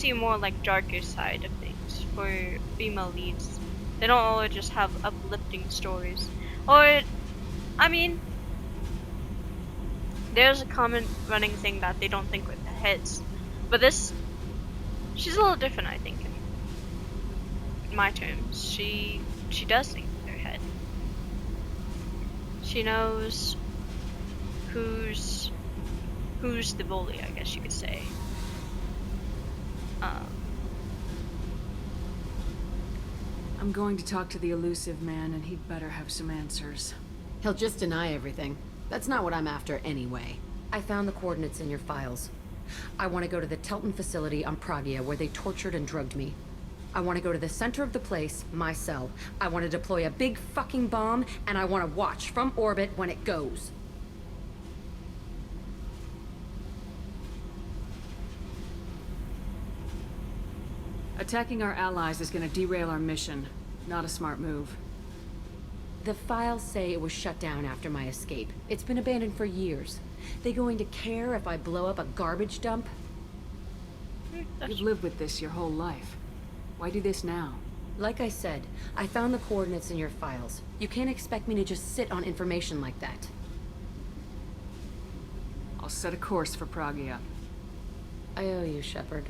see more like darker side of things for female leads. They don't always just have uplifting stories. Or, I mean, there's a common running thing that they don't think with their heads. But this, she's a little different, I think. In my terms, she does think with her head. She knows who's the bully, I guess you could say. I'm going to talk to the elusive man, and he'd better have some answers. He'll just deny everything. That's not what I'm after anyway. I found the coordinates in your files. I want to go to the Telton facility on Pragia where they tortured and drugged me. I want to go to the center of the place, my cell. I want to deploy a big fucking bomb, and I want to watch from orbit when it goes. Attacking our allies is going to derail our mission. Not a smart move. The files say it was shut down after my escape. It's been abandoned for years. They going to care if I blow up a garbage dump? You've lived with this your whole life. Why do this now? Like I said, I found the coordinates in your files. You can't expect me to just sit on information like that. I'll set a course for Pragia. I owe you, Shepard.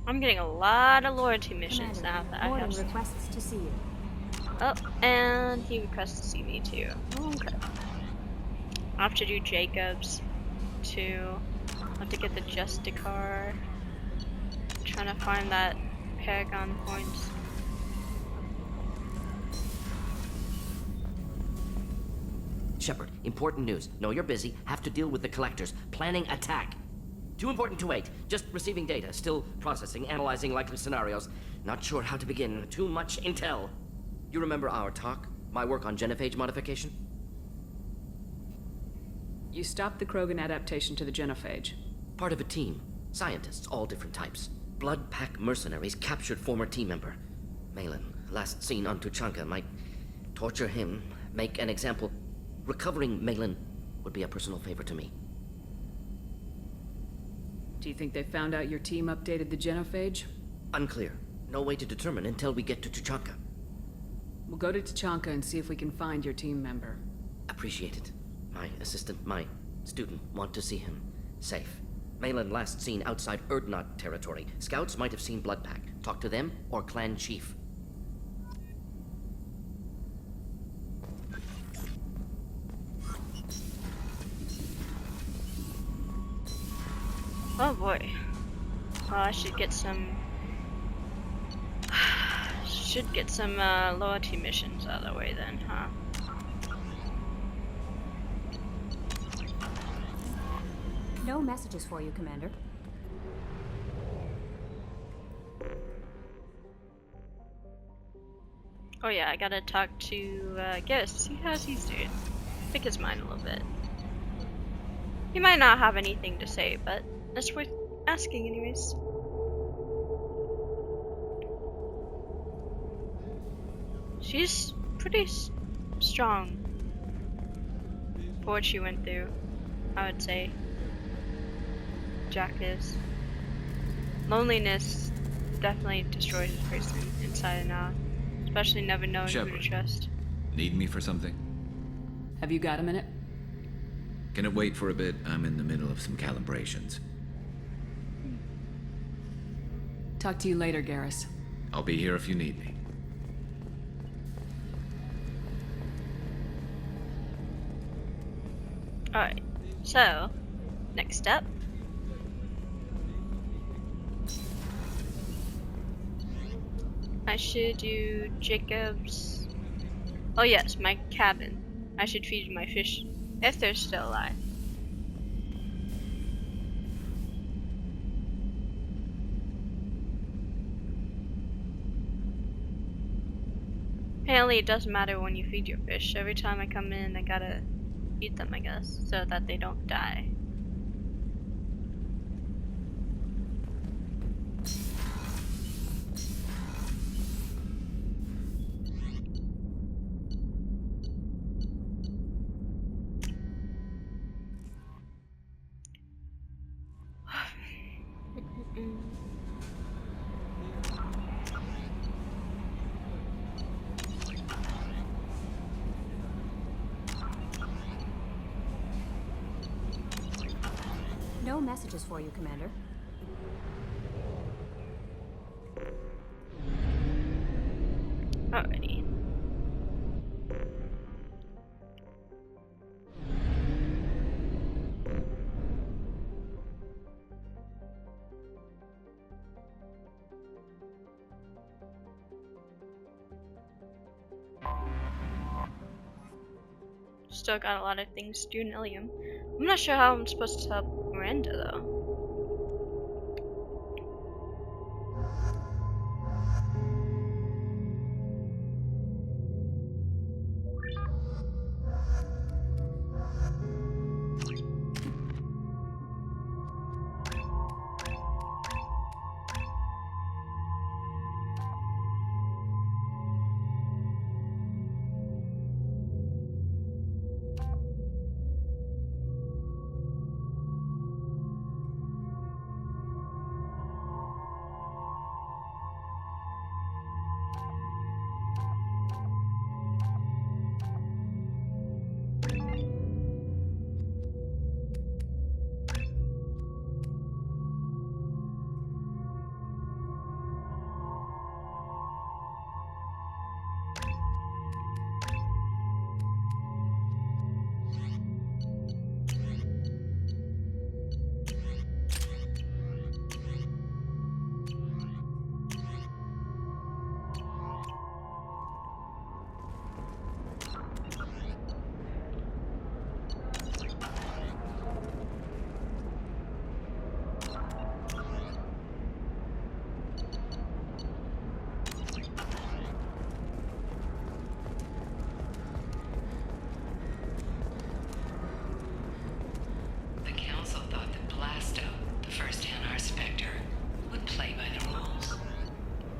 I'm getting a lot of loyalty missions now that I have. Requests to see you. Oh, and he requests to see me too. Okay. I have to do Jacobs too. I have to get the Justicar. Trying to find that Paragon points. Shepard, important news. Know you're busy. Have to deal with the collectors. Planning attack. Too important to wait. Just receiving data. Still processing, analyzing likely scenarios. Not sure how to begin. Too much intel. You remember our talk? My work on genophage modification? You stopped the Krogan adaptation to the genophage. Part of a team. Scientists, all different types. Blood Pack mercenaries captured former team member. Malin, last seen on Tuchanka, might torture him, make an example. Recovering Malin would be a personal favor to me. Do you think they found out your team updated the genophage? Unclear. No way to determine until we get to Tuchanka. We'll go to Tuchanka and see if we can find your team member. Appreciate it. My assistant, my student, want to see him. Safe. Malin last seen outside Erdnot territory. Scouts might have seen Bloodpack. Talk to them or clan chief. Oh boy. Well, I should get some loyalty missions out of the way then, huh? No messages for you, Commander. Oh yeah, I gotta talk to Garrus to see how he's doing. Pick his mind a little bit. He might not have anything to say, but that's worth asking anyways. She's pretty strong for what she went through, I would say. Jack is. Loneliness definitely destroys a person inside and out, especially never knowing who to trust. Need me for something? Have you got a minute? Can it wait for a bit? I'm in the middle of some calibrations. Talk to you later, Garrus. I'll be here if you need me. Alright, so, next step. I should do Jacob's. Oh yes, my cabin. I should feed my fish if they're still alive. Apparently, it doesn't matter when you feed your fish. Every time I come in, I gotta feed them, I guess, so that they don't die. No messages for you, Commander. Alrighty. Still got a lot of things to do in Ilium. I'm not sure how I'm supposed to help Miranda though.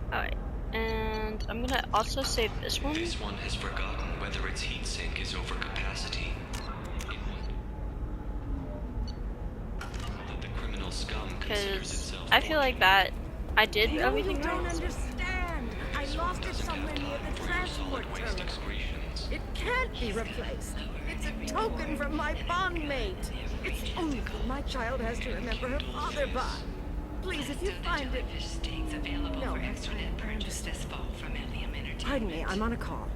Alright, and I'm gonna also save this one. This one has forgotten whether its heatsink is over capacity. That the criminal scum considers Because itself I feel like that I did everything don't right. understand. I lost it doesn't somewhere have near time the for your solid transport waste terminal. excretions. It can't be replaced. It's a token from my bondmate. It's the only thing my child has to remember her father by. Please, if you find it... No, I understand. Pardon me, I'm on a call.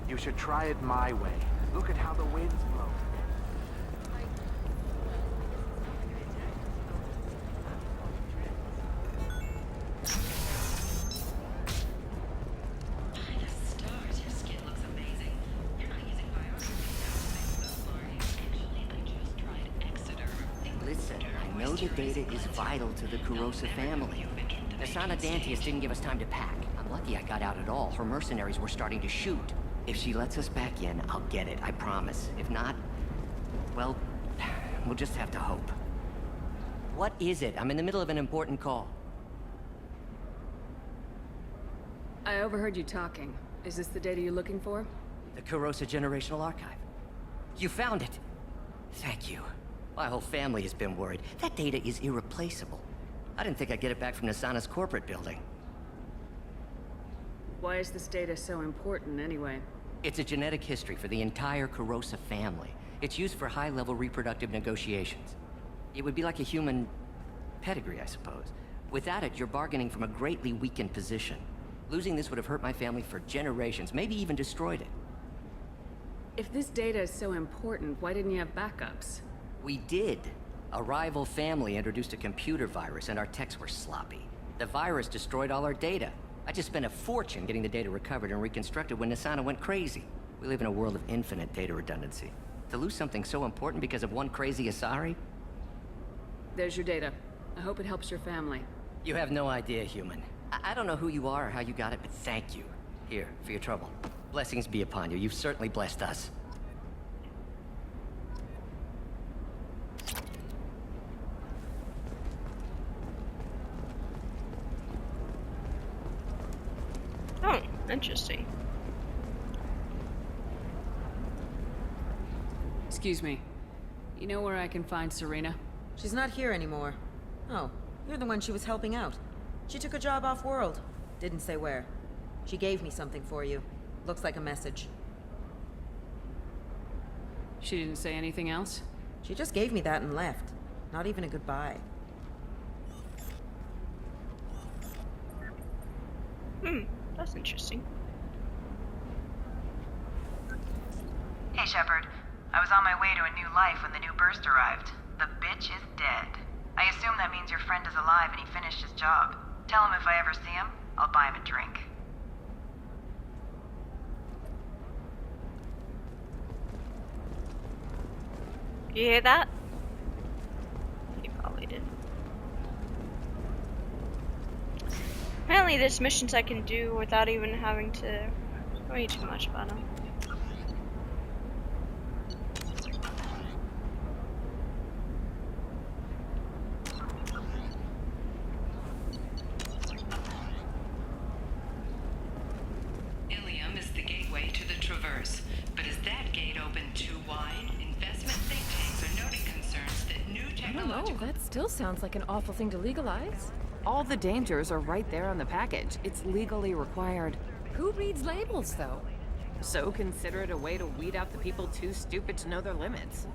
You should try it my way. Look at how the winds blow. Listen, I know the data is vital to the Kurosa family. Asana Dantius didn't give us time to pack. I'm lucky I got out at all. Her mercenaries were starting to shoot. If she lets us back in, I'll get it, I promise. If not, well, we'll just have to hope. What is it? I'm in the middle of an important call. I overheard you talking. Is this the data you're looking for? The Kurosa Generational Archive. You found it! Thank you. My whole family has been worried. That data is irreplaceable. I didn't think I'd get it back from Nasana's corporate building. Why is this data so important anyway? It's a genetic history for the entire Kurosa family. It's used for high-level reproductive negotiations. It would be like a human pedigree, I suppose. Without it, you're bargaining from a greatly weakened position. Losing this would have hurt my family for generations, maybe even destroyed it. If this data is so important, why didn't you have backups? We did. A rival family introduced a computer virus, and our techs were sloppy. The virus destroyed all our data. I just spent a fortune getting the data recovered and reconstructed when Nasana went crazy. We live in a world of infinite data redundancy. To lose something so important because of one crazy Asari? There's your data. I hope it helps your family. You have no idea, human. I don't know who you are or how you got it, but thank you. Here, for your trouble. Blessings be upon you. You've certainly blessed us. Oh, interesting. Excuse me. You know where I can find Serena? She's not here anymore. Oh, you're the one she was helping out. She took a job off-world. Didn't say where. She gave me something for you. Looks like a message. She didn't say anything else? She just gave me that and left. Not even a goodbye. That's interesting. Hey, Shepard. I was on my way to a new life when the new burst arrived. The bitch is dead. I assume that means your friend is alive and he finished his job. Tell him if I ever see him, I'll buy him a drink. You hear that? You probably did. Apparently there's missions I can do without even having to worry too much about them. Ilium is the gateway to the Traverse, but is that gate open too wide? Investment think tanks are noting concerns that new technological... I don't know, that still sounds like an awful thing to legalize. All the dangers are right there on the package. It's legally required. Who reads labels, though? So consider it a way to weed out the people too stupid to know their limits.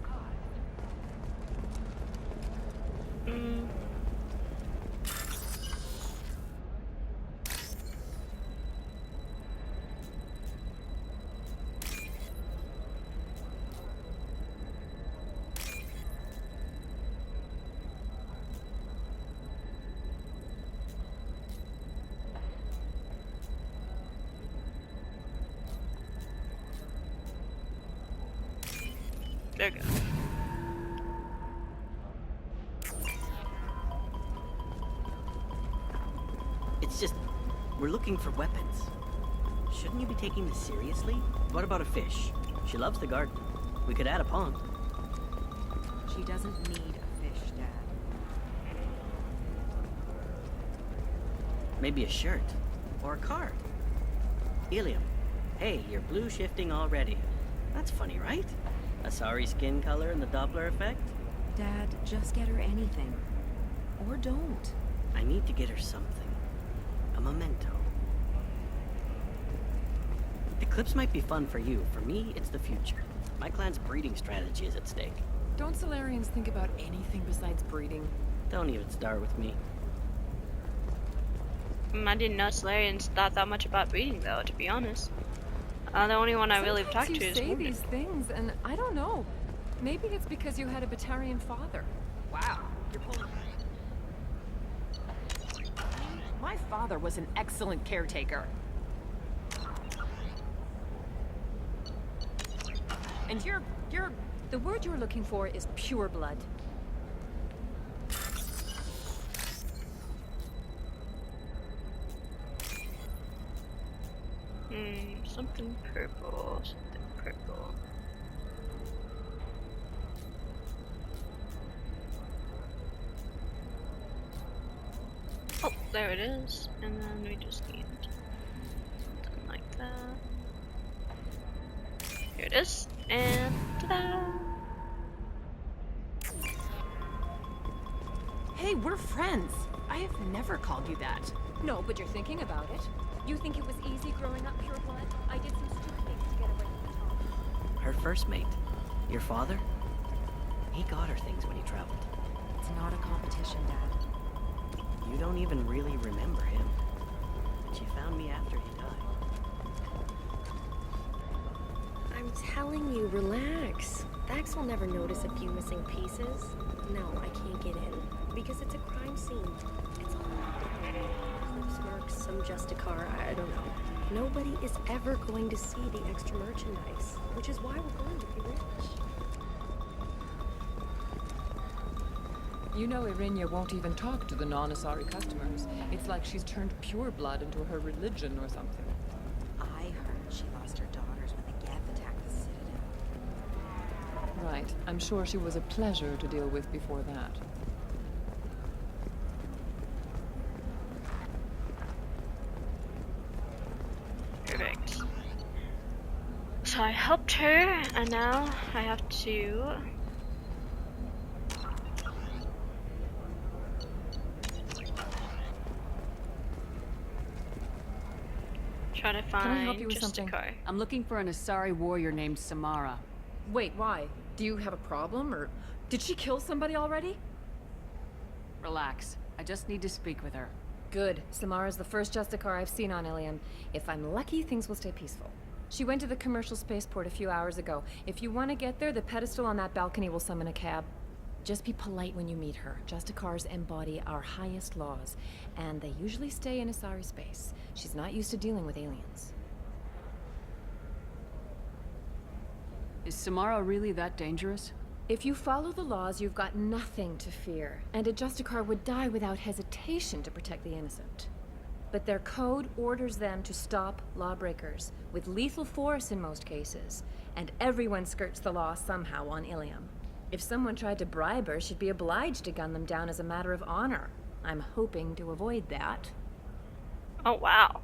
There we go. It's just, we're looking for weapons. Shouldn't you be taking this seriously? What about a fish? She loves the garden. We could add a pond. She doesn't need a fish, Dad. Maybe a shirt. Or a card. Ilium. Hey, you're blue shifting already. That's funny, right? A sorry skin color and the Doppler effect? Dad, just get her anything. Or don't. I need to get her something. A memento. The clips might be fun for you. For me, it's the future. My clan's breeding strategy is at stake. Don't Solarians think about anything besides breeding? Don't even start with me. I didn't know Solarians thought that much about breeding, though, to be honest. The only one I really talked to is you say Wounded. these things, and I don't know. Maybe it's because you had a Batarian father. Wow, you're pulling... My father was an excellent caretaker. And you're... The word you're looking for is pure blood. Something purple, something purple. Oh, there it is. And then we just need something like that. Here it is. And ta-da! Hey, we're friends. I have never called you that. No, but you're thinking about it. You think it was easy growing up pure blood? I did some stupid things to get away from the top. Her first mate. Your father? He got her things when he traveled. It's not a competition, Dad. You don't even really remember him. She found me after he died. I'm telling you, relax. Vax will never notice a few missing pieces. No, I can't get in. Because it's a crime scene. It's all smirks, some Justicar, I don't know. Nobody is ever going to see the extra merchandise, which is why we're going to be rich. You know Irinya won't even talk to the non-Asari customers. It's like she's turned pure blood into her religion or something. I heard she lost her daughters when the Geth attacked the Citadel. Right. I'm sure she was a pleasure to deal with before that. Perfect. So I helped her, and now I have to try to find Can I help you with just something? a car. I'm looking for an Asari warrior named Samara. Wait, why? Do you have a problem, or did she kill somebody already? Relax. I just need to speak with her. Good. Samara's the first Justicar I've seen on Ilium. If I'm lucky, things will stay peaceful. She went to the commercial spaceport a few hours ago. If you want to get there, the pedestal on that balcony will summon a cab. Just be polite when you meet her. Justicars embody our highest laws, and they usually stay in Asari space. She's not used to dealing with aliens. Is Samara really that dangerous? If you follow the laws, you've got nothing to fear, and a Justicar would die without hesitation to protect the innocent. But their code orders them to stop lawbreakers, with lethal force in most cases, and everyone skirts the law somehow on Ilium. If someone tried to bribe her, she'd be obliged to gun them down as a matter of honor. I'm hoping to avoid that. Oh wow.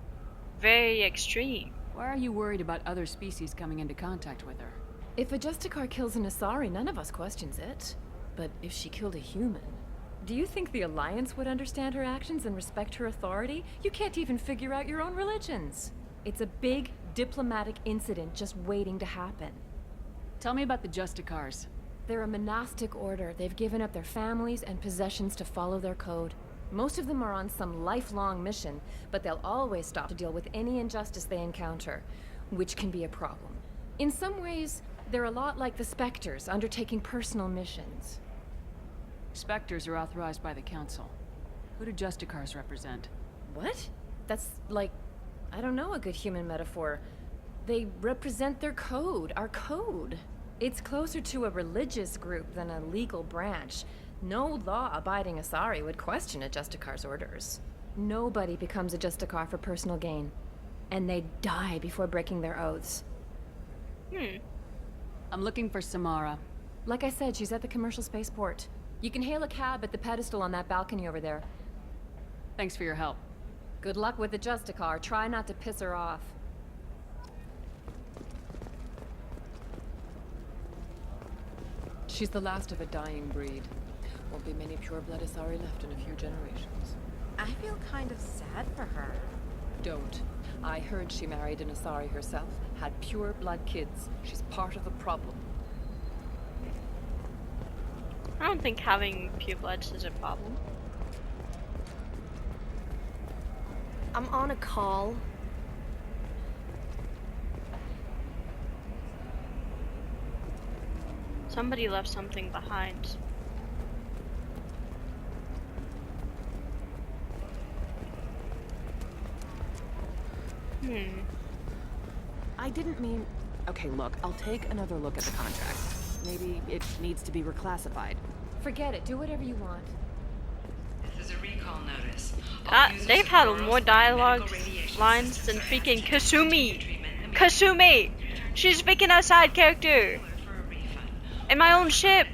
Very extreme. Why are you worried about other species coming into contact with her? If a Justicar kills an Asari, none of us questions it. But if she killed a human... Do you think the Alliance would understand her actions and respect her authority? You can't even figure out your own religions. It's a big diplomatic incident just waiting to happen. Tell me about the Justicars. They're a monastic order. They've given up their families and possessions to follow their code. Most of them are on some lifelong mission, but they'll always stop to deal with any injustice they encounter, which can be a problem. In some ways, they're a lot like the Spectres, undertaking personal missions. Spectres are authorized by the Council. Who do Justicars represent? What? That's like, I don't know a good human metaphor. They represent their code, our code. It's closer to a religious group than a legal branch. No law-abiding Asari would question a Justicar's orders. Nobody becomes a Justicar for personal gain. And they die before breaking their oaths. I'm looking for Samara. Like I said, she's at the commercial spaceport. You can hail a cab at the pedestal on that balcony over there. Thanks for your help. Good luck with the Justicar. Try not to piss her off. She's the last of a dying breed. Won't be many pure-blood Asari left in a few generations. I feel kind of sad for her. Don't. I heard she married an Asari herself, had pure-blood kids. She's part of the problem. I don't think having purebloods is a problem. I'm on a call. Somebody left something behind. I didn't mean... Okay, look, I'll take another look at the contract. Maybe it needs to be reclassified. Forget it. Do whatever you want. This is a recall notice. They've had more dialogue lines than freaking Kasumi. Kasumi! She's freaking a side character. In my own ship.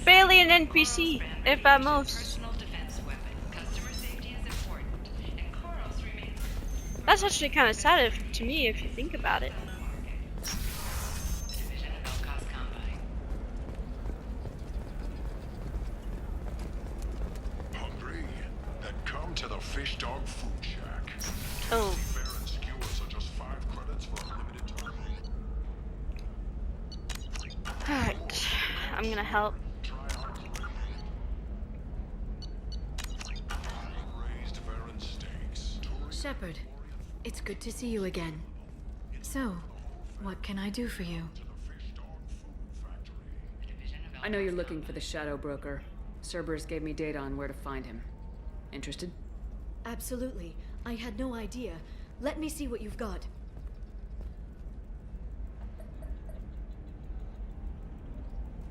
Barely an NPC, if at most. That's actually kind of sad to me if you think about it. Hungry? Then come to the Fish Dog Food Shack. Oh. Fare and skewers are just 5 credits for a limited time. Alright. I'm gonna help. Raised fare and steaks. Shepard, it's good to see you again. So, what can I do for you? I know you're looking for the Shadow Broker. Cerberus gave me data on where to find him. Interested? Absolutely. I had no idea. Let me see what you've got.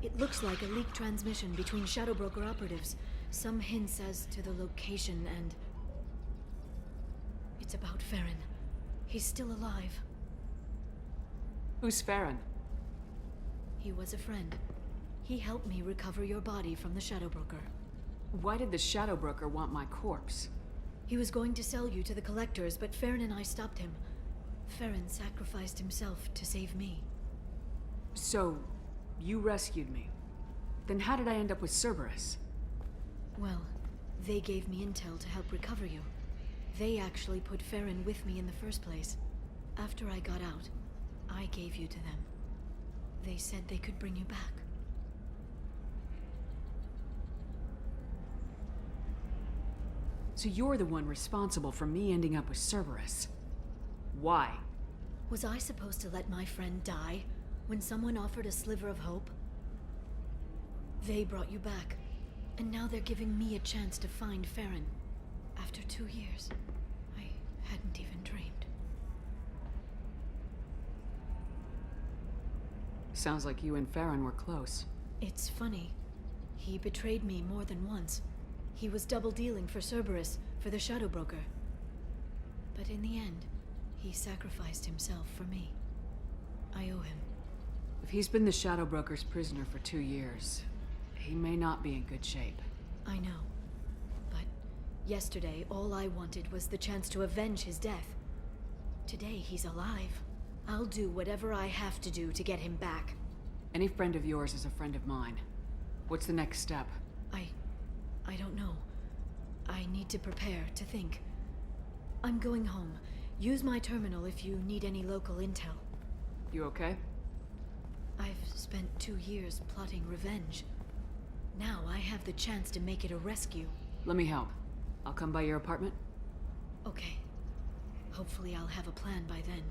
It looks like a leaked transmission between Shadow Broker operatives. some hints as to the location and... It's about Farron. He's still alive. Who's Farron? He was a friend. He helped me recover your body from the Shadow Broker. Why did the Shadow Broker want my corpse? He was going to sell you to the collectors, but Farron and I stopped him. Farron sacrificed himself to save me. So, you rescued me. Then how did I end up with Cerberus? Well, they gave me intel to help recover you. They actually put Farron with me in the first place. After I got out, I gave you to them. They said they could bring you back. So you're the one responsible for me ending up with Cerberus. Why? Was I supposed to let my friend die when someone offered a sliver of hope? They brought you back, and now they're giving me a chance to find Farron. After 2 years, I hadn't even dreamed. Sounds like you and Farron were close. It's funny. He betrayed me more than once. He was double dealing for Cerberus, for the Shadow Broker. But in the end, he sacrificed himself for me. I owe him. If he's been the Shadow Broker's prisoner for 2 years, he may not be in good shape. I know. But yesterday, all I wanted was the chance to avenge his death. Today, he's alive. I'll do whatever I have to do to get him back. Any friend of yours is a friend of mine. What's the next step? I don't know. I need to prepare, to think. I'm going home. Use my terminal if you need any local intel. You okay? I've spent 2 years plotting revenge. Now I have the chance to make it a rescue. Let me help. I'll come by your apartment. Okay. Hopefully I'll have a plan by then.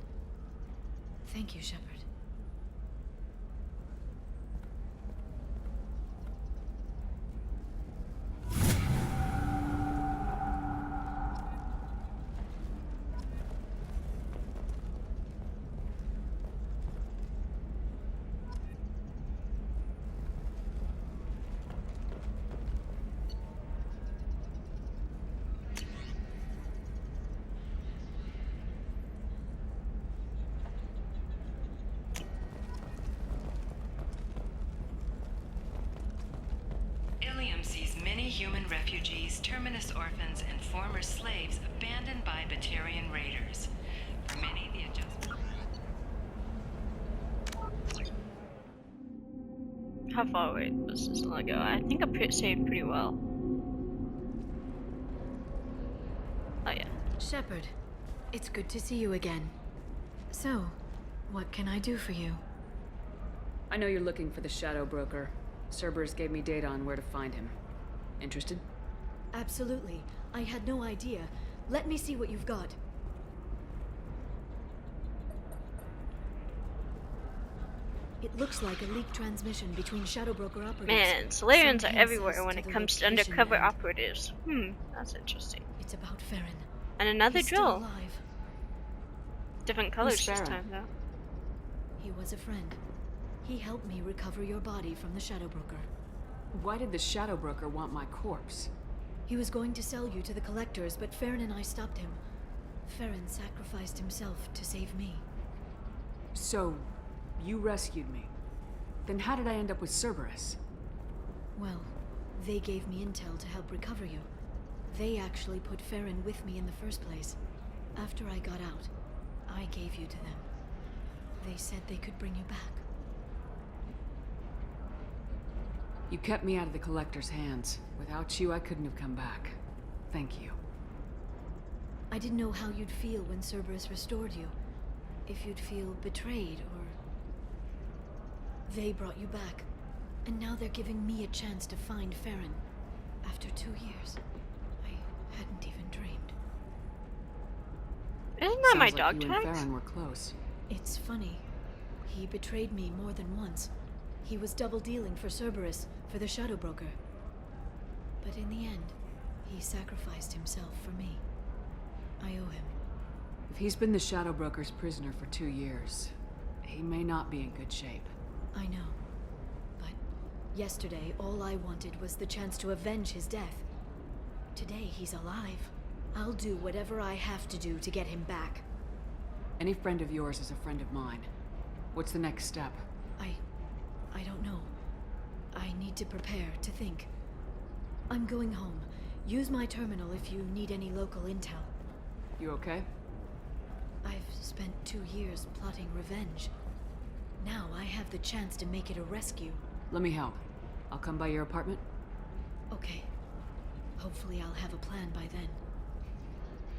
Thank you, Shepard. Ilium sees many human refugees, terminus orphans, and former slaves abandoned by Batarian raiders. For many, the adjustment... How far away does this one go? I think I saved pretty well. Oh yeah. Shepard, it's good to see you again. So, what can I do for you? I know you're looking for the Shadow Broker. Cerberus gave me data on where to find him. Interested? Absolutely. I had no idea. Let me see what you've got. It looks like a leaked transmission between Shadow Broker operatives. Man, Solarians Some are hints everywhere as when to it the comes to location undercover and- operatives. That's interesting. It's about Farron. And another He's still drill. alive. Different colors Who's this Farron? time though. He was a friend. He helped me recover your body from the Shadow Broker. Why did the Shadow Broker want my corpse? He was going to sell you to the collectors, but Farron and I stopped him. Farron sacrificed himself to save me. So, you rescued me. Then how did I end up with Cerberus? Well, they gave me intel to help recover you. They actually put Farron with me in the first place. After I got out, I gave you to them. They said they could bring you back. You kept me out of the Collector's hands. Without you, I couldn't have come back. Thank you. I didn't know how you'd feel when Cerberus restored you. If you'd feel betrayed, or... They brought you back. And now they're giving me a chance to find Farron. After 2 years. I hadn't even dreamed. Isn't that my Sounds dog like you and tags? Farron were close. It's funny. He betrayed me more than once. He was double dealing for Cerberus, for the Shadow Broker. But in the end, he sacrificed himself for me. I owe him. If he's been the Shadow Broker's prisoner for 2 years, he may not be in good shape. I know. But Yesterday, all I wanted was the chance to avenge his death. Today, he's alive. I'll do whatever I have to do to get him back. Any friend of yours is a friend of mine. What's the next step? I don't know. I need to prepare, to think. I'm going home. Use my terminal if you need any local intel. You okay? I've spent 2 years plotting revenge. Now I have the chance to make it a rescue. Let me help. I'll come by your apartment. Okay. Hopefully I'll have a plan by then.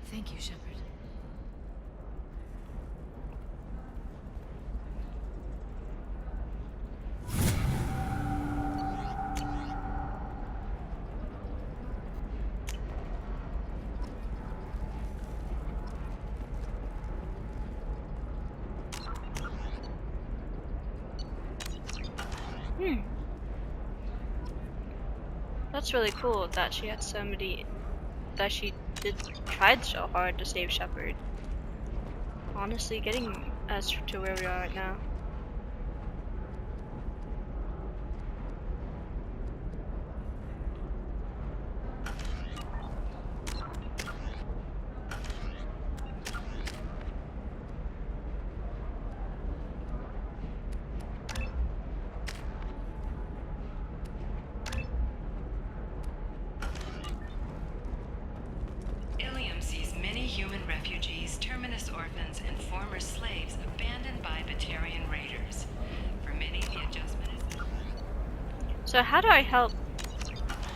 Thank you, Shepard. That's really cool that she had somebody that she tried so hard to save Shepard. Honestly, getting us to where we are right now. Ilium sees many human refugees, terminus orphans, and former slaves abandoned by Batarian raiders. For many, the adjustment is... So how do I help?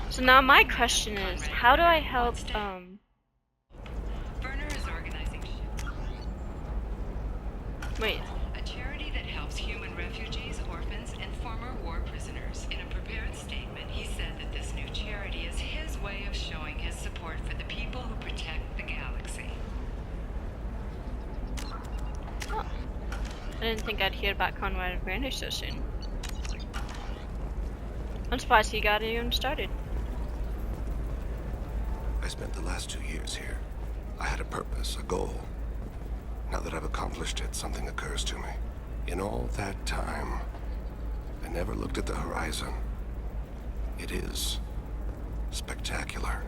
So now my question is, how do I help, Werner is organizing... Wait. A charity that helps human refugees, orphans, and former war prisoners. In a prepared statement, he said that this new charity is his way of showing his support for the people who protect the galaxy. Oh. I didn't think I'd hear about Conrad Werner so soon. I'm surprised he got it even started. I spent the last 2 years here. I had a purpose, a goal. Now that I've accomplished it, something occurs to me. In all that time, I never looked at the horizon. It is spectacular.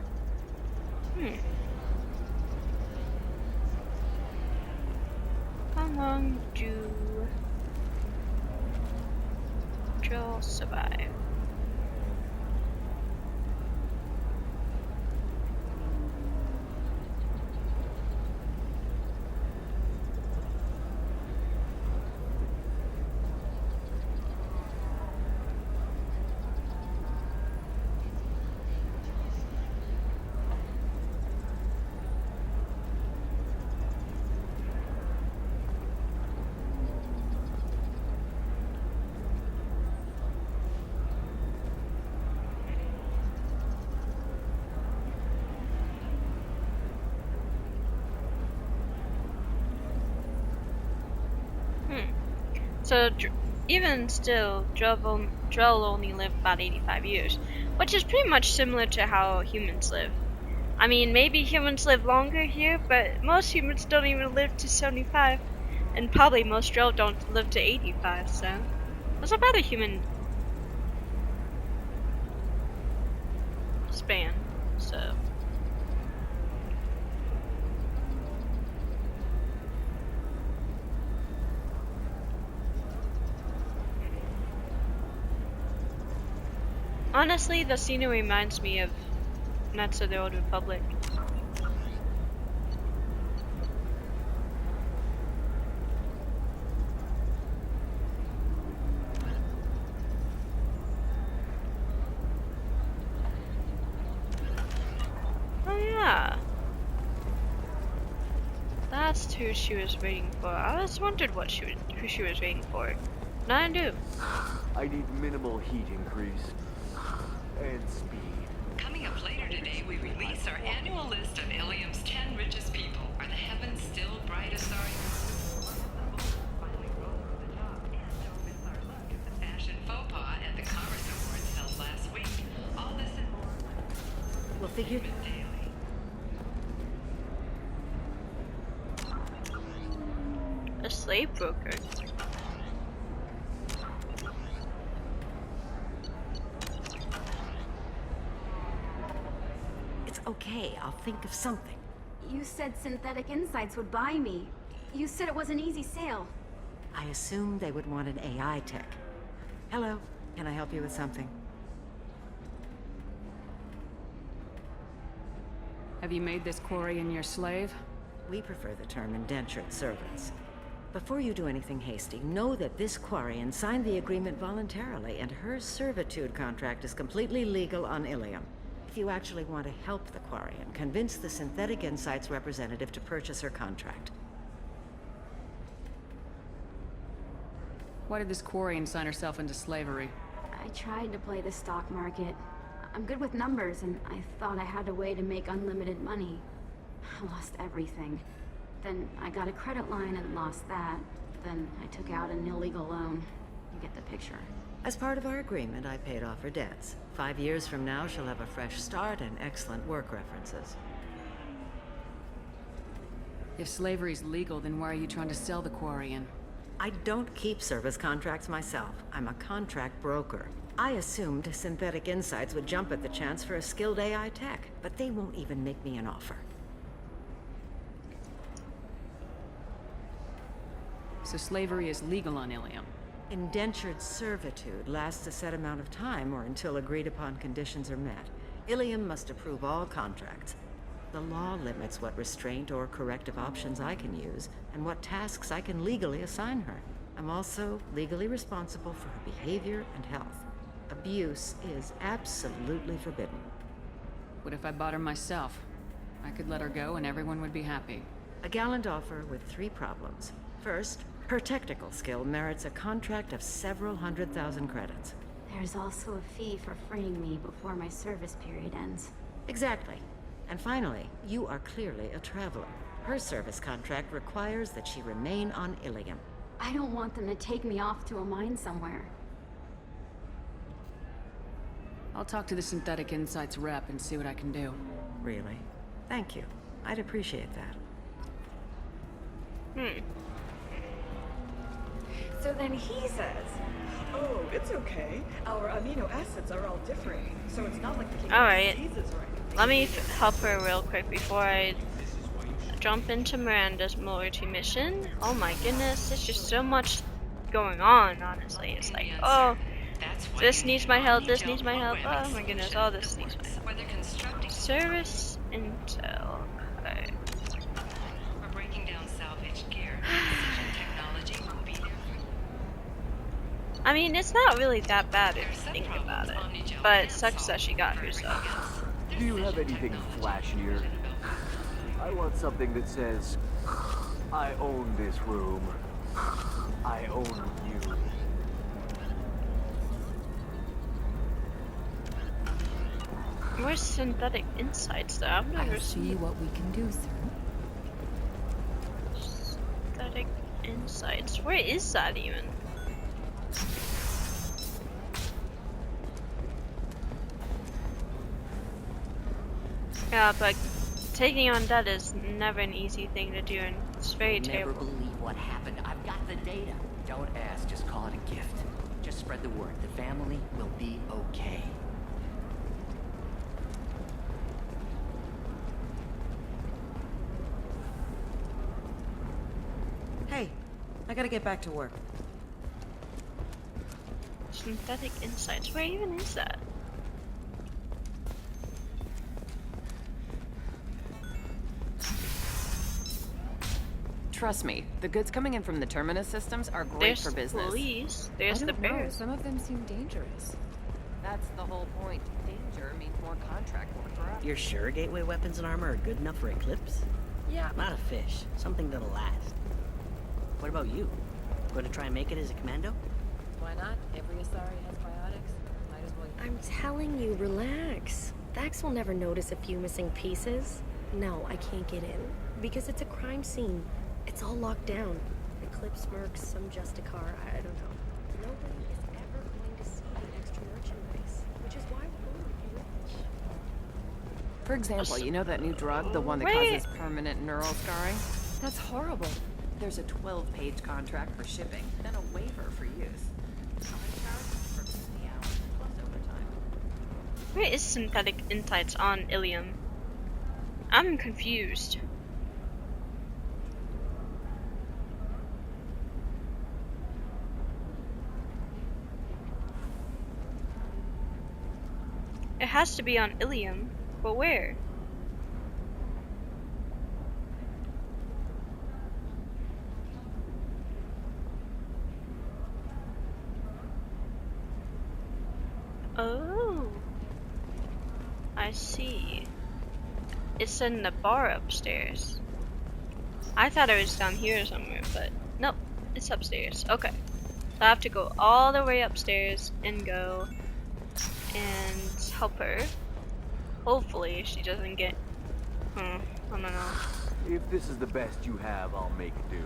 How long do Joel survive? So even still, Joel only lived about 85 years, which is pretty much similar to how humans live. I mean, maybe humans live longer here, but most humans don't even live to 75, and probably most Joel don't live to 85, so that's about a human span, so... Honestly, the scenery reminds me of Knights of the Old Republic. Oh yeah. That's who she was waiting for. I always wondered who she was waiting for. Now I do. I need minimal heat increase. And speed. Coming up later today, we release our annual list of Ilium's 10 richest people. Are the heavens still bright as stars? The fashion faux pas at the Commerce Awards held last week. All this and more. We'll figure A slave broker. okay. I'll think of something. You said Synthetic Insights would buy me. You said it was an easy sale. I assumed they would want an AI tech. Hello, can I help you with something? Have you made this Quarian your slave? We prefer the term indentured servants. Before you do anything hasty, know that this Quarian signed the agreement voluntarily, and her servitude contract is completely legal on Ilium. If you actually want to help the Quarian, convince the Synthetic Insights representative to purchase her contract. Why did this Quarian sign herself into slavery? I tried to play the stock market. I'm good with numbers, and I thought I had a way to make unlimited money. I lost everything. Then I got a credit line and lost that. Then I took out an illegal loan. You get the picture. As part of our agreement, I paid off her debts. 5 years from now, she'll have a fresh start and excellent work references. If slavery's legal, then why are you trying to sell the Quarian? I don't keep service contracts myself. I'm a contract broker. I assumed Synthetic Insights would jump at the chance for a skilled AI tech, but they won't even make me an offer. So slavery is legal on Ilium? Indentured servitude lasts a set amount of time or until agreed-upon conditions are met. Ilium must approve all contracts. The law limits what restraint or corrective options I can use, and what tasks I can legally assign her. I'm also legally responsible for her behavior and health. Abuse is absolutely forbidden. What if I bought her myself? I could let her go and everyone would be happy. A gallant offer with 3 problems. First, her technical skill merits a contract of several 100,000 credits. There's also a fee for freeing me before my service period ends. Exactly. And finally, you are clearly a traveler. Her service contract requires that she remain on Ilium. I don't want them to take me off to a mine somewhere. I'll talk to the Synthetic Insights rep and see what I can do. Really? Thank you. I'd appreciate that. So then he says, oh, it's okay. Our amino acids are all different, so it's not like the Alright. diseases or anything. Let me help her real quick before I jump into Miranda's loyalty mission. Oh my goodness, there's just so much going on, honestly. It's like, oh, this needs my help, this needs my help. Oh my goodness, all this needs my help. Service intel. Okay. We're breaking down salvage gear. Precision technology will be there. I mean, it's not really that bad if you think about it, but it sucks that she got herself. Do you have anything flashier? I want something that says, I own this room. I own you. Where's Synthetic Insights though? I've never seen what we can do, sir. Synthetic Insights. Where is that even? Yeah, but taking on debt is never an easy thing to do, and it's very terrible. Never believe what happened. I've got the data. Don't ask, just call it a gift. Just spread the word. The family will be okay. Hey, I gotta get back to work. Synthetic Insights. Where even is that? Trust me, the goods coming in from the Terminus systems are great There's for business. police. There's I the don't know. bears. Some of them seem dangerous. That's the whole point. Danger means more contract work for us. You're sure gateway weapons and armor are good enough for Eclipse? Yeah. Not a fish. Something that'll last. What about you? Going to try and make it as a commando? Why not? Every Asari has biotics. Might as well. I'm telling you, relax. Vax will never notice a few missing pieces. No, I can't get in. Because it's a crime scene. It's all locked down. Eclipse mercs, some Justicar, I don't know. Nobody is ever going to see the extra merchandise, which is why we're going to be rich. For example, you know that new drug, the one that causes permanent neural scarring? That's horrible. There's a 12-page contract for shipping, then a waiver for use. For 50 hours plus overtime. Where is Synthetic Insights on Ilium? I'm confused. It has to be on Ilium, but where? Oh, I see. It's in the bar upstairs. I thought it was down here somewhere, but nope, it's upstairs. Okay, so I have to go all the way upstairs and go and help her. Hopefully she doesn't get, I don't know. If this is the best you have, I'll make do.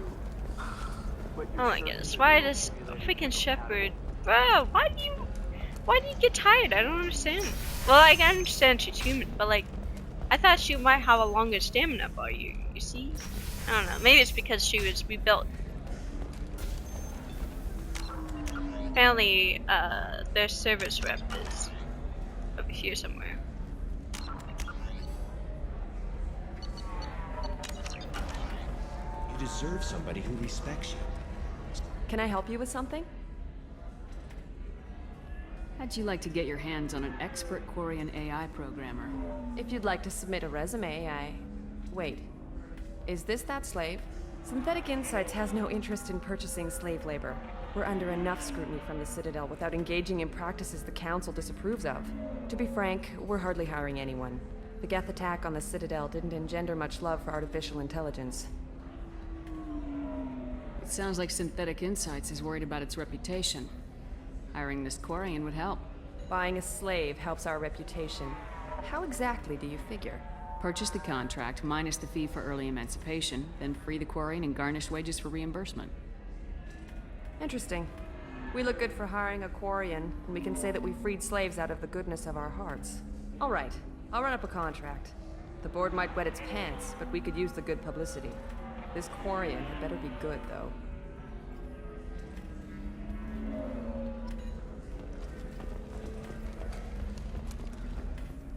But Oh my goodness, why does freaking Shepherd, bro, why do you get tired? I don't understand. Well, like, I understand she's human, but like, I thought she might have a longer stamina bar, you see? I don't know, maybe it's because she was rebuilt. Apparently, their service rep is over here somewhere. You deserve somebody who respects you. Can I help you with something? How'd you like to get your hands on an expert Quarian AI programmer? If you'd like to submit a resume, Wait. Is this that slave? Synthetic Insights has no interest in purchasing slave labor. We're under enough scrutiny from the Citadel without engaging in practices the Council disapproves of. To be frank, we're hardly hiring anyone. The Geth attack on the Citadel didn't engender much love for artificial intelligence. It sounds like Synthetic Insights is worried about its reputation. Hiring this Quarian would help. Buying a slave helps our reputation. How exactly do you figure? Purchase the contract, minus the fee for early emancipation, then free the Quarian and garnish wages for reimbursement. Interesting. We look good for hiring a Quarian, and we can say that we freed slaves out of the goodness of our hearts. All right, I'll run up a contract. The board might wet its pants, but we could use the good publicity. This Quarian had better be good, though.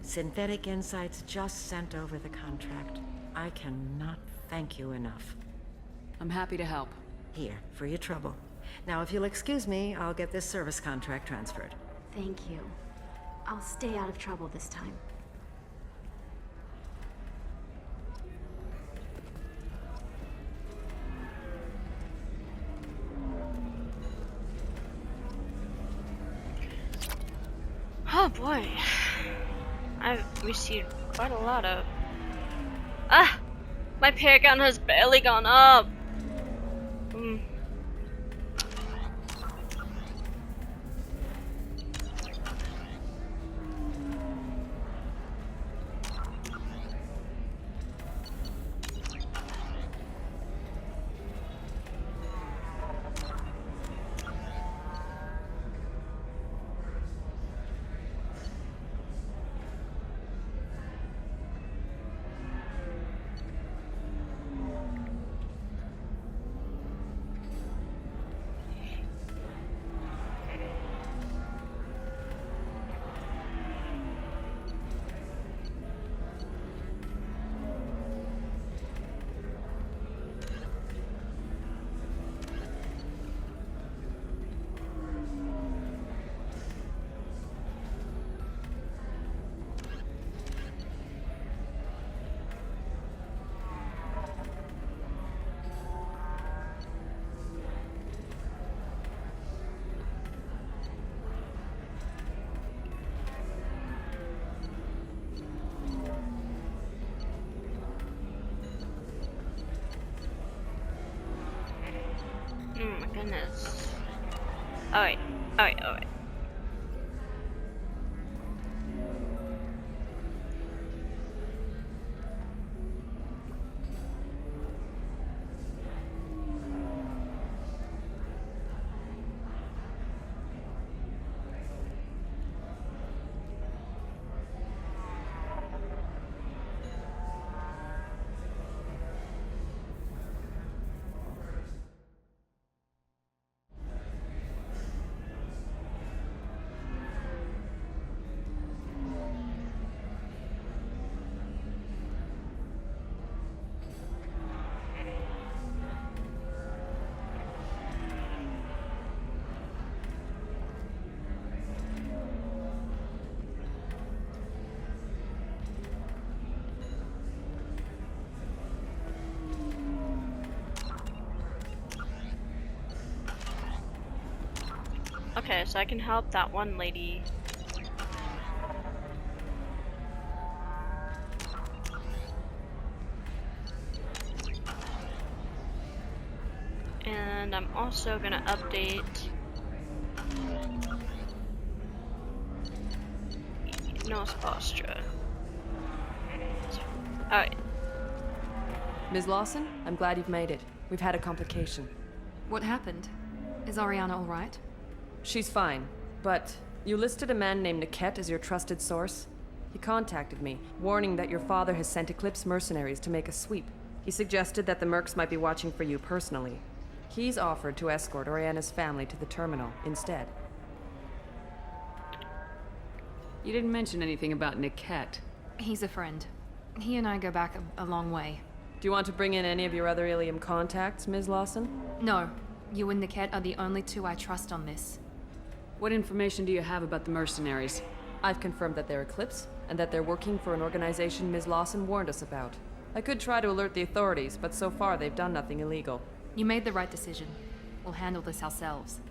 Synthetic Insights just sent over the contract. I cannot thank you enough. I'm happy to help. Here, for your trouble. Now, if you'll excuse me, I'll get this service contract transferred. Thank you. I'll stay out of trouble this time. Oh boy. I've received quite a lot of... My paragon has barely gone up! Oh my goodness. Alright, alright, alright. Okay, so I can help that one lady. And I'm also gonna update Nos Ostra. Alright. Ms. Lawson, I'm glad you've made it. We've had a complication. What happened? Is Ariana all right? She's fine, but you listed a man named Niket as your trusted source. He contacted me, warning that your father has sent Eclipse mercenaries to make a sweep. He suggested that the Mercs might be watching for you personally. He's offered to escort Ariana's family to the terminal instead. You didn't mention anything about Niket. He's a friend. He and I go back a long way. Do you want to bring in any of your other Ilium contacts, Ms. Lawson? No. You and Niket are the only two I trust on this. What information do you have about the mercenaries? I've confirmed that they're Eclipse, and that they're working for an organization Ms. Lawson warned us about. I could try to alert the authorities, but so far they've done nothing illegal. You made the right decision. We'll handle this ourselves.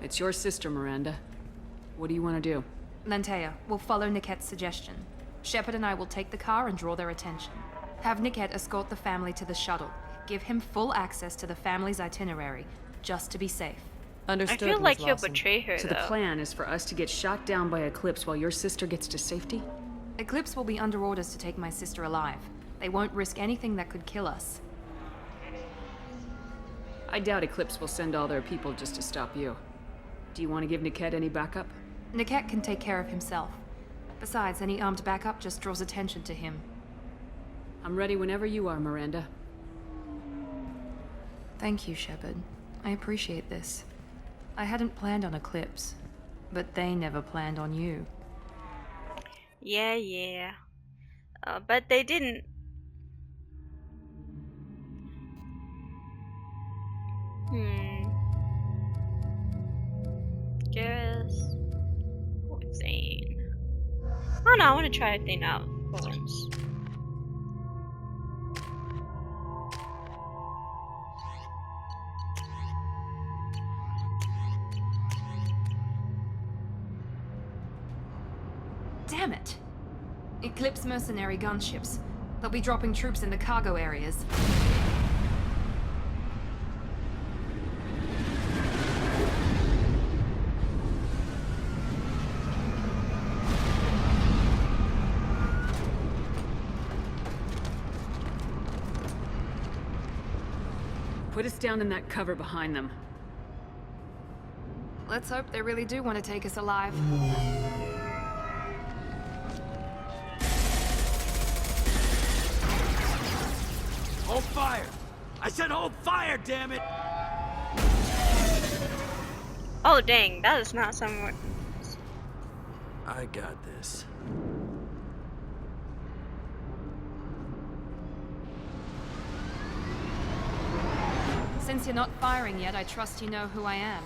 It's your sister, Miranda. What do you want to do? Lantea, we'll follow Niket's suggestion. Shepard and I will take the car and draw their attention. Have Niket escort the family to the shuttle. Give him full access to the family's itinerary, just to be safe. Understood, I feel like Ms. he'll Lawson. betray her, So though. the plan is for us to get shot down by Eclipse while your sister gets to safety? Eclipse will be under orders to take my sister alive. They won't risk anything that could kill us. I doubt Eclipse will send all their people just to stop you. Do you want to give Niket any backup? Niket can take care of himself. Besides, any armed backup just draws attention to him. I'm ready whenever you are, Miranda. Thank you, Shepard. I appreciate this. I hadn't planned on Eclipse, but they never planned on you. Yeah. But they didn't. Guess. Thane. Oh no, I want to try Thane out for once. Damn it! Eclipse mercenary gunships. They'll be dropping troops in the cargo areas. Put us down in that cover behind them. Let's hope they really do want to take us alive. Hold fire! I said hold fire, damn it! Oh dang, that is not somewhere. I got this. Since you're not firing yet, I trust you know who I am.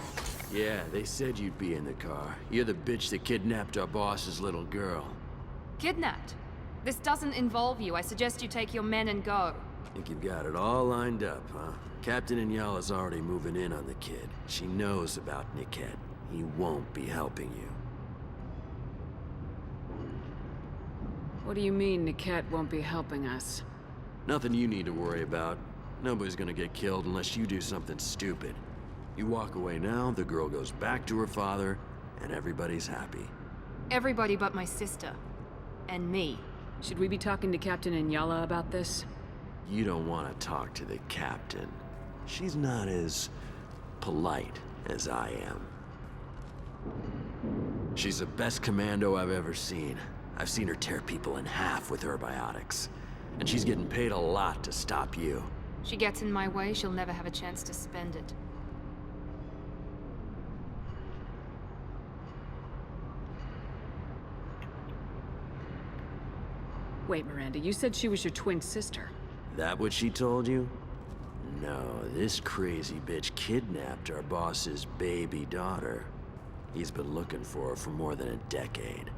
Yeah, they said you'd be in the car. You're the bitch that kidnapped our boss's little girl. Kidnapped? This doesn't involve you. I suggest you take your men and go. Think you've got it all lined up, huh? Captain Inyala's already moving in on the kid. She knows about Niket. He won't be helping you. What do you mean Niket won't be helping us? Nothing you need to worry about. Nobody's gonna get killed unless you do something stupid. You walk away now, the girl goes back to her father, and everybody's happy. Everybody but my sister. And me. Should we be talking to Captain Inyala about this? You don't want to talk to the captain. She's not as polite as I am. She's the best commando I've ever seen. I've seen her tear people in half with her biotics. And she's getting paid a lot to stop you. She gets in my way, she'll never have a chance to spend it. Wait, Miranda, you said she was your twin sister. That what she told you? No, this crazy bitch kidnapped our boss's baby daughter. He's been looking for her for more than a decade.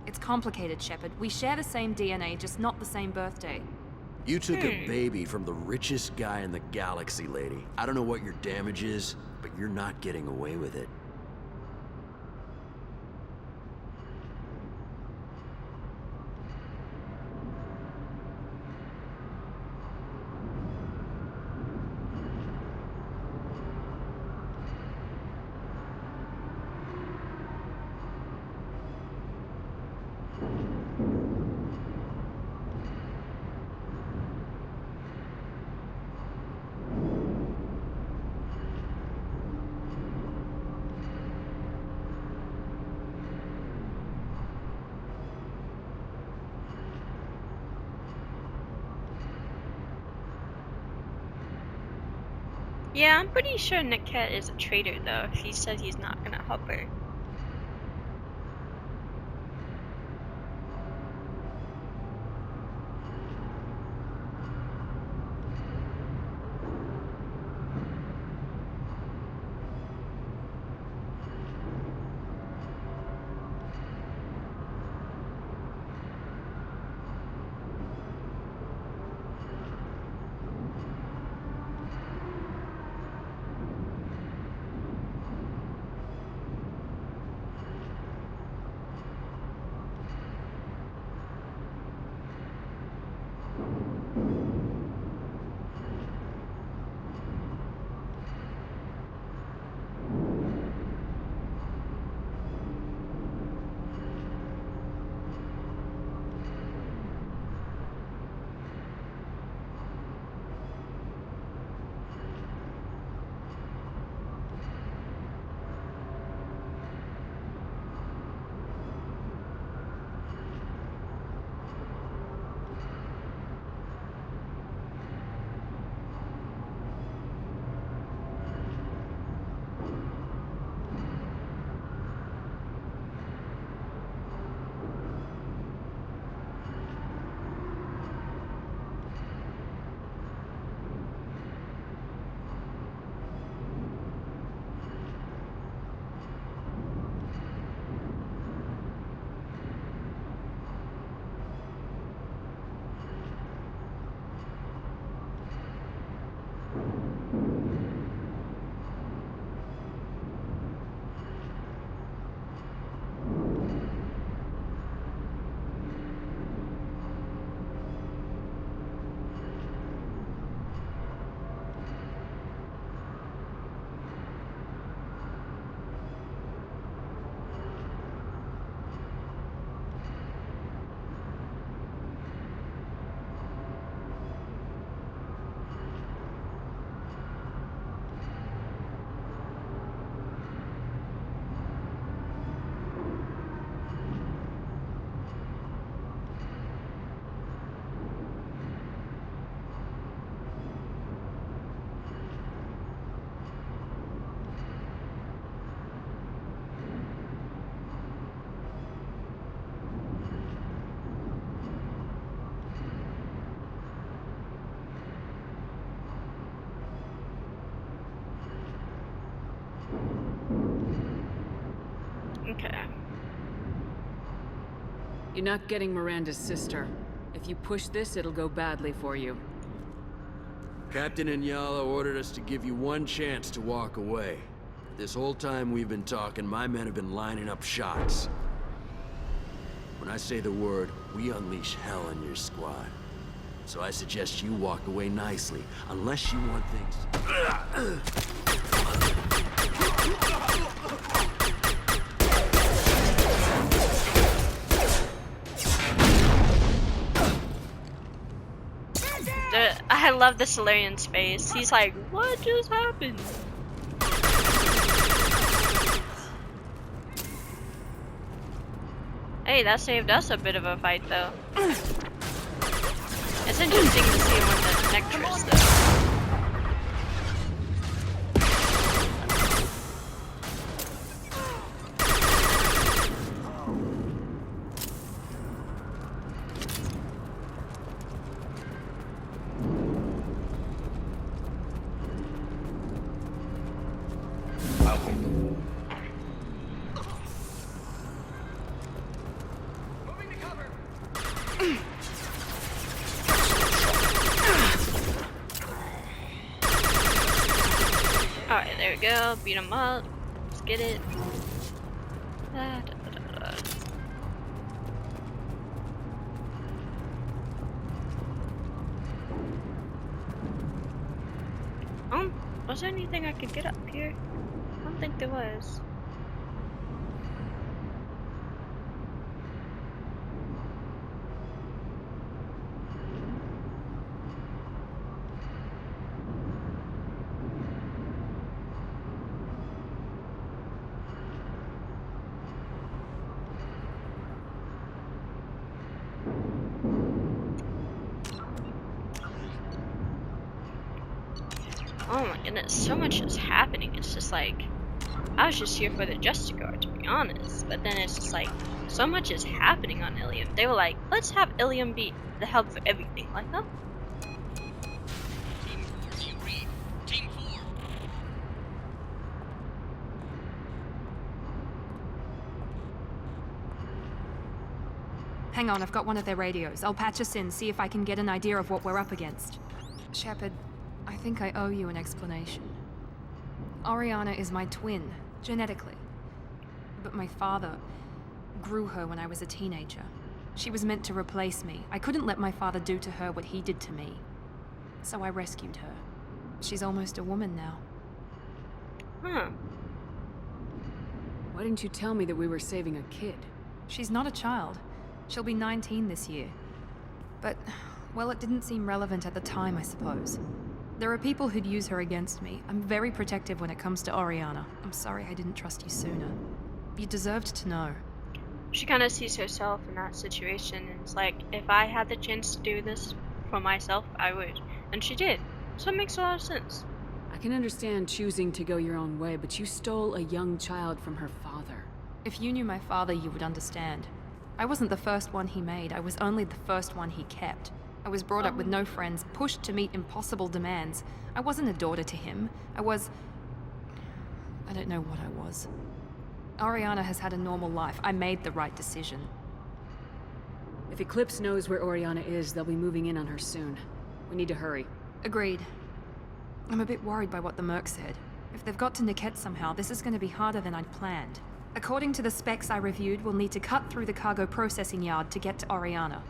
It's complicated, Shepard. We share the same DNA, just not the same birthday. You took a baby from the richest guy in the galaxy, lady. I don't know what your damage is, but you're not getting away with it. Yeah, I'm pretty sure Niket is a traitor though, if he said he's not gonna help her. Okay. You're not getting Miranda's sister. If you push this, it'll go badly for you. Captain Inyala ordered us to give you one chance to walk away. This whole time we've been talking, my men have been lining up shots. When I say the word, we unleash hell in your squad. So I suggest you walk away nicely, unless you want things... I love the Solarian's face. He's like, what just happened? Hey, that saved us a bit of a fight though. It's interesting to see him with the Nectress though. There we go. Beat him up. Let's get it. Da, da, da, da, da. Was there anything I could get up here? I don't think there was. Oh my goodness, so much is happening. It's just like, I was just here for the Justicar, to be honest. But then it's just like, so much is happening on Ilium. They were like, let's have Ilium be the hub for everything. Like, huh? Team 4, do you read? Team 4. Hang on, I've got one of their radios. I'll patch us in, see if I can get an idea of what we're up against. Shepard, I think I owe you an explanation. Oriana is my twin, genetically. But my father grew her when I was a teenager. She was meant to replace me. I couldn't let my father do to her what he did to me. So I rescued her. She's almost a woman now. Huh. Why didn't you tell me that we were saving a kid? She's not a child. She'll be 19 this year. But, well, it didn't seem relevant at the time, I suppose. There are people who'd use her against me. I'm very protective when it comes to Oriana. I'm sorry I didn't trust you sooner. You deserved to know. She kind of sees herself in that situation, and it's like, if I had the chance to do this for myself, I would. And she did. So it makes a lot of sense. I can understand choosing to go your own way, but you stole a young child from her father. If you knew my father, you would understand. I wasn't the first one he made. I was only the first one he kept. I was brought up with no friends, pushed to meet impossible demands. I wasn't a daughter to him. I don't know what I was. Oriana has had a normal life. I made the right decision. If Eclipse knows where Oriana is, they'll be moving in on her soon. We need to hurry. Agreed. I'm a bit worried by what the Merc said. If they've got to Niket somehow, this is going to be harder than I'd planned. According to the specs I reviewed, we'll need to cut through the cargo processing yard to get to Oriana.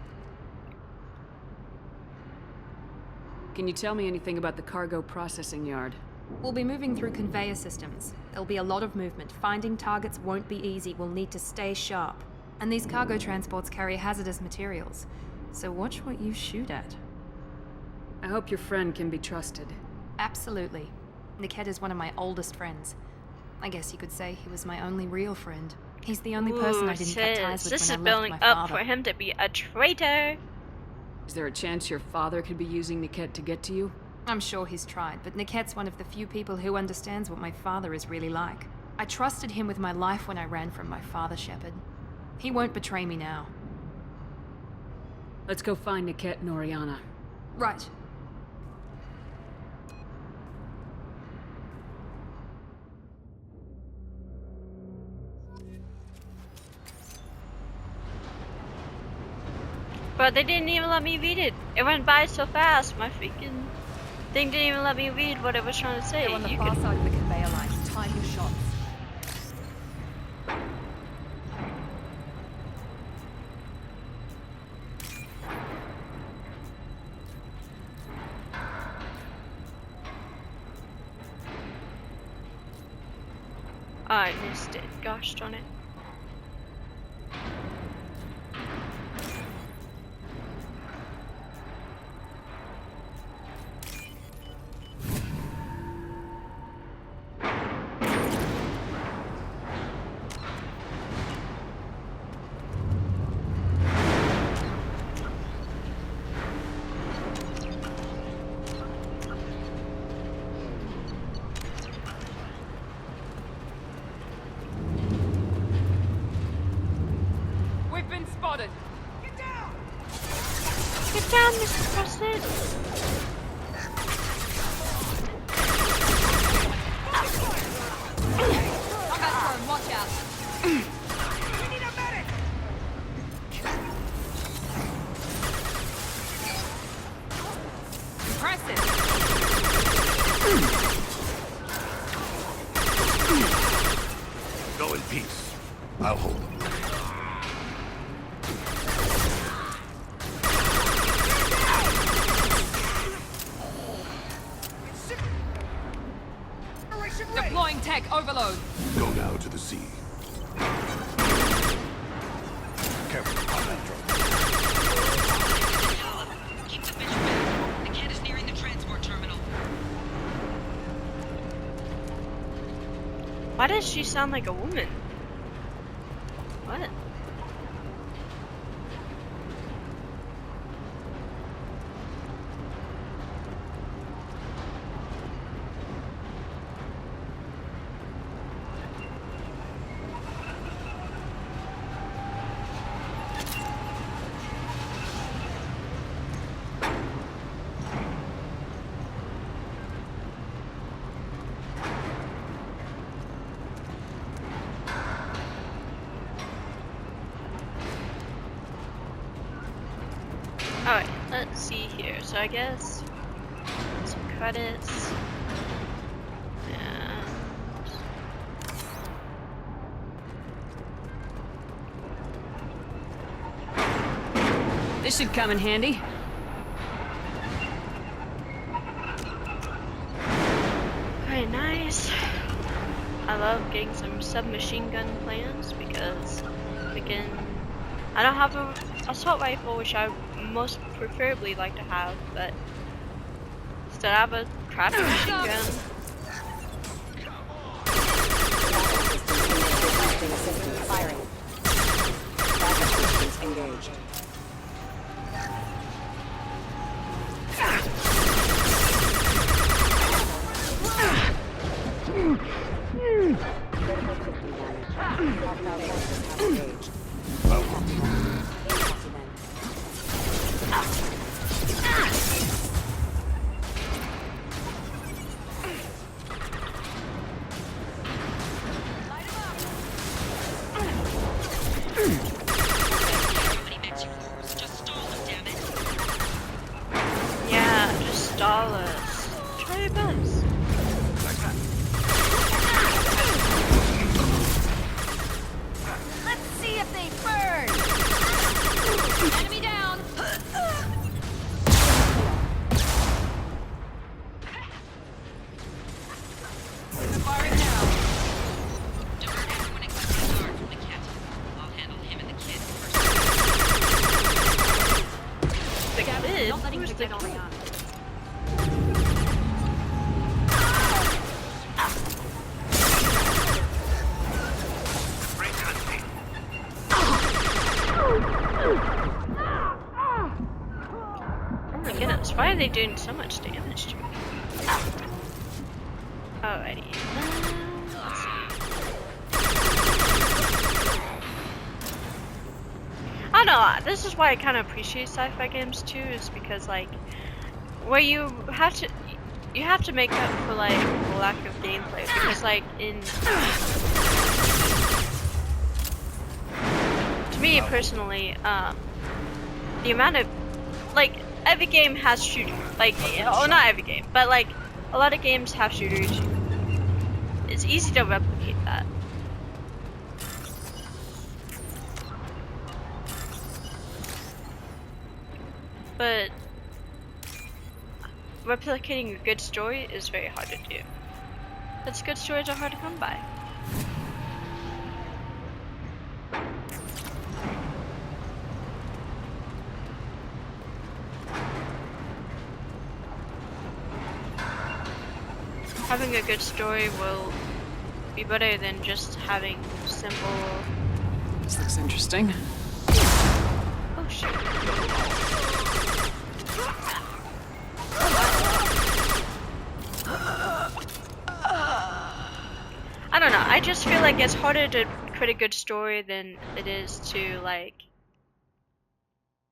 Can you tell me anything about the cargo processing yard? We'll be moving through conveyor systems. There'll be a lot of movement. Finding targets won't be easy. We'll need to stay sharp. And these cargo transports carry hazardous materials. So watch what you shoot at. I hope your friend can be trusted. Absolutely. Niket is one of my oldest friends. I guess you could say he was my only real friend. He's the only person I didn't cut ties with this when is I building left my up father. for him to be a traitor. Is there a chance your father could be using Niket to get to you? I'm sure he's tried, but Niket's one of the few people who understands what my father is really like. I trusted him with my life when I ran from my father, Shepard. He won't betray me now. Let's go find Niket and Oriana. Right. But they didn't even let me read it. It went by so fast. My freaking thing didn't even let me read what it was trying to say. They're on the far side of the conveyor line. Time your shots. I missed it. Gosh darn it. Get down, Mr. President! Watch out! We need a medic! Impressive! I'll hold them. Deploying tech overload. Go now to the sea. Careful, combat drone. Keep the fish back. The cat is nearing the transport terminal. Why does she sound like a woman? What? Alright, let's see here. So I guess some credits. And This should come in handy. very nice. I love getting some submachine gun plans because we can. I don't have a assault rifle, which I most preferably like to have, but instead I have a crappy machine gun. Firing. Backup systems engaged. Yeah, just stall us. Try your best. Let's see if they burn! Enemy down! Firing now. Divert everyone except the guard from Niket. I'll handle him and the kid first. The kid? Don't let him Who's the forget kid? Oriana. Oh my goodness, why are they doing so much damage to me? Alrighty. Let's see. I don't know, this is why I kind of appreciate sci-fi games too, is because like, where you have to make up for like the lack of gameplay, because like to me personally, the amount of like every game has shooters, like well, not every game, but like a lot of games have shooters. It's easy to replicate that. But replicating a good story is very hard to do. Because good stories are hard to come by. Having a good story will be better than just having simple. This looks interesting. Oh shit. I don't know, I just feel like it's harder to create a good story than it is to like